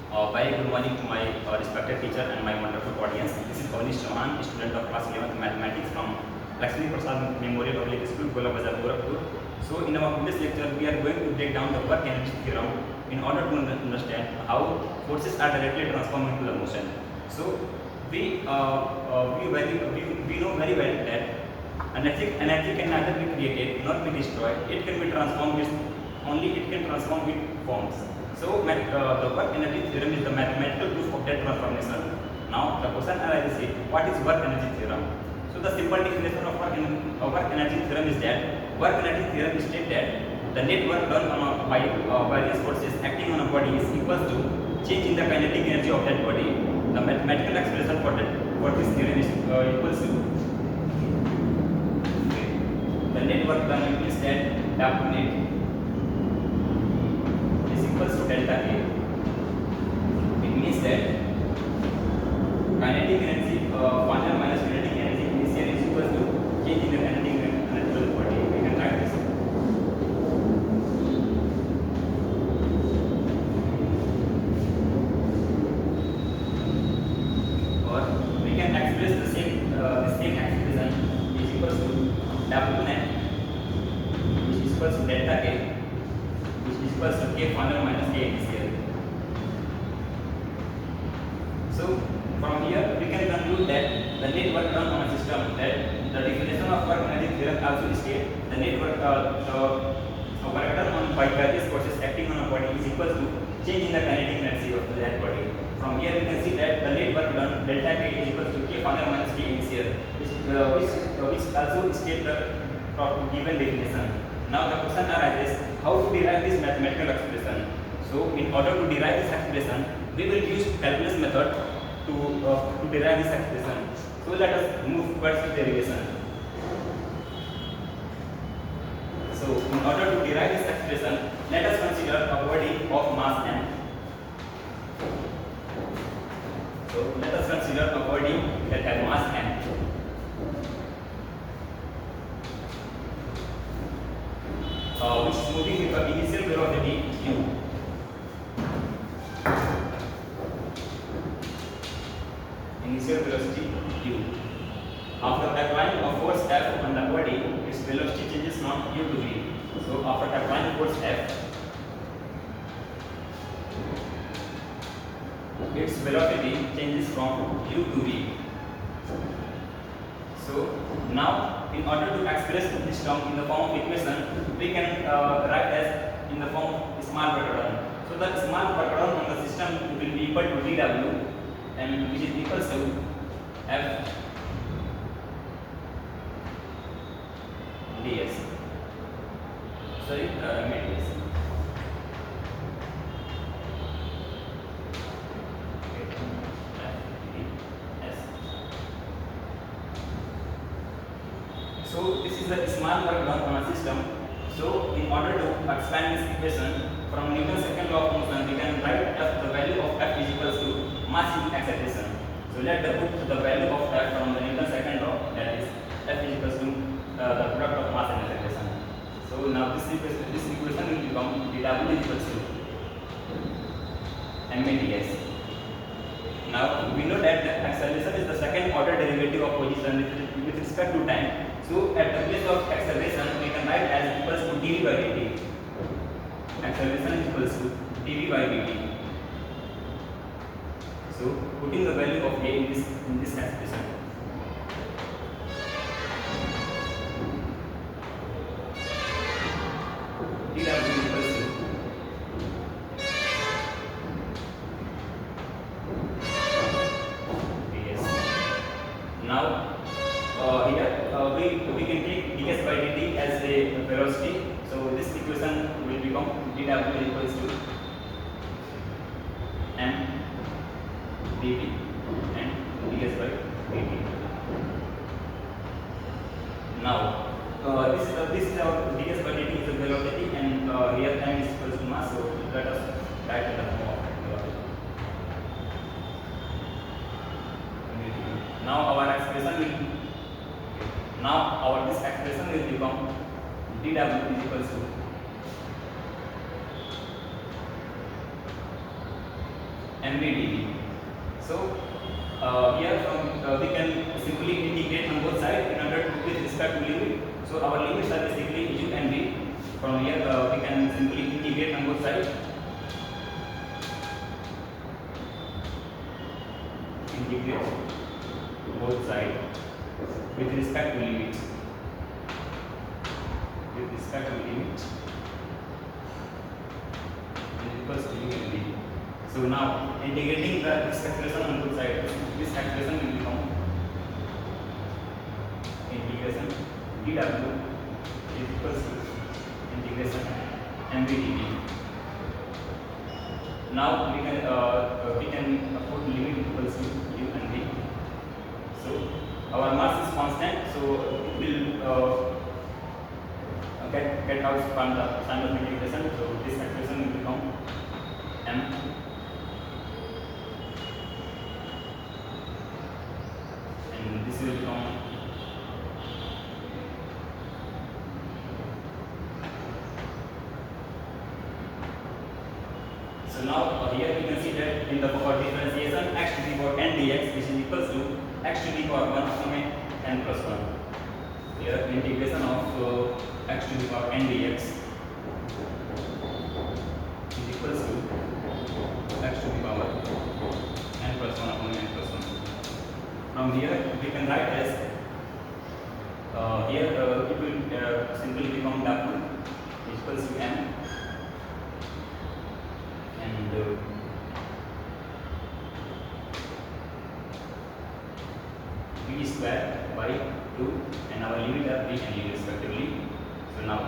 Very good morning to my respected teacher and my wonderful audience. This is Avanish Chauhan, student of class 11th mathematics from Lakshmi Prasad Memorial Public School, Gola Bazar, Gorakhpur. So in our previous lecture, we are going to break down the work energy theorem in order to understand how forces are directly transformed into the motion. So we know very well that energy can neither be created nor be destroyed. It can be transformed. Only it can transform its forms. So the work energy theorem is the mathematical proof of that transformation. Now the question arises is, what is work energy theorem? So the simple definition of work energy theorem is that work energy theorem states that the net work done by various forces acting on a body is equal to change in the kinetic energy of that body. The mathematical expression for this theorem is equals to the net work done means that W net equals to delta A. It means that kinetic energy final minus kinetic energy initial is equal to change in the kinetic energy of the body. We can write this. Or we can express the same expression is equals to W net, which is equals to delta A, which is equals to K final minus K initial. So from here we can conclude that the net work done on a system, that the definition of work energy theorem also states the net work work done on by various forces acting on a body is equal to change in the kinetic energy of that body. From here we can see that the net work done delta K is equal to K final minus K initial, which also states the given definition. Now the question arises, how to derive this mathematical expression? So in order to derive this expression, we will use calculus method to derive this expression. So let us move towards the derivation. So in order to derive this expression, let us consider a body of mass m. So let us consider a body that has mass m. Which is moving with the initial velocity u. Initial velocity u. After applying a force F on the body, its velocity changes from u to v. So after applying force F, its velocity changes from u to v. So now, in order to express this term in the form of equation, we can write as in the form of small work done. So the small work done on the system will be equal to dW, and which is equals to F ds. Sorry, ds. So this is the small work done on a system. So in order to expand this equation from Newton's second law of motion, we can write F, the value of F is equals to mass into acceleration. So let us put the value of F from the Newton's second law, that is F is equals to the product of mass and acceleration. So now this equation will become dW is equals to ma ds. Now we know that the acceleration is the second order derivative of position with respect to time. So at the place of acceleration, we can write as equals to dv by dt. Acceleration is equals to dv by dt. So putting the value of a in this expression. dw is equals to ds. Now here we can take ds by dt as a velocity. So this equation will become dw equals to m dv and ds by dt. Now this is our ds by dt is a velocity, and here m is equals to mass. So let us write in the form of velocity. Now our expression will this expression will become dw is equals to MVdV. So here from we can simply integrate on both sides in order to with respect to limit. So our limits are basically u and v. From here we can simply integrate on both sides. Integrate both sides with respect to limit. With respect to limit is equals to u and v. So now integrating this expression on both sides, this expression will become integration dw is equals to integration mvdv. Now we can put limit equals to u and v. So our mass is constant, so it will get out from the standard integration. So this expression will become m and this will become so now here we can see that in the differentiation x to the power n dx which is equals to x to the power 1 upon n plus 1. Here integration of x to the power n dx is equals to x to the power n plus 1 upon n plus 1. From here we can write as here it will simply become w equals to m and v square by 2 and our limit are v and u respectively. So now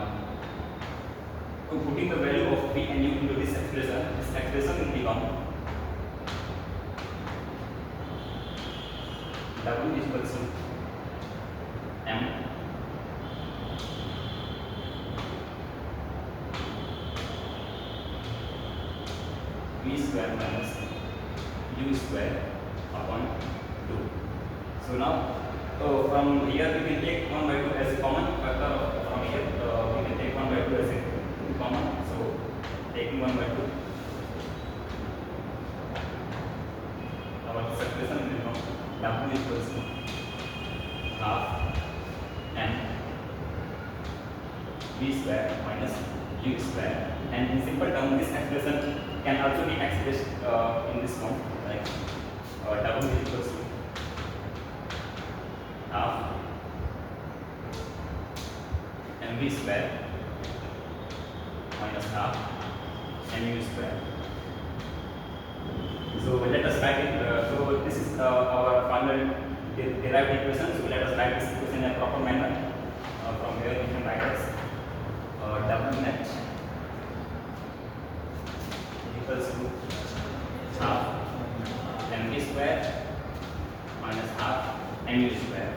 putting the value of v and u into this expression will become w equals to m v square minus u square upon 2. So now from here we can take 1 by 2 as a common factor. From here we can take 1 by 2 as a common. So taking 1 by 2, our expression will become w equals to half m v square minus u square, and in simple term this expression can also be expressed in this form like w equals to half mv square minus half mu square. So let us write it. So this is our final derived equation. So let us write this equation in a proper manner. From here we can write as w net equals to half mv square minus half mu square,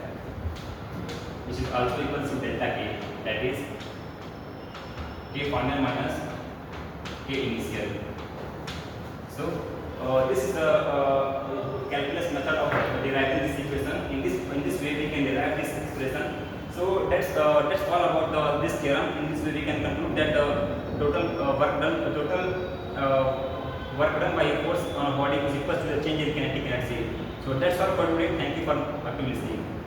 which is also equals to delta k, that is k final minus k initial. So this is the calculus method of deriving this equation. In this way we can derive this expression. So that's all about this theorem. In this way we can conclude that the total work done by a force on a body is equal to the change in kinetic energy. So that's all for today. Thank you for listening.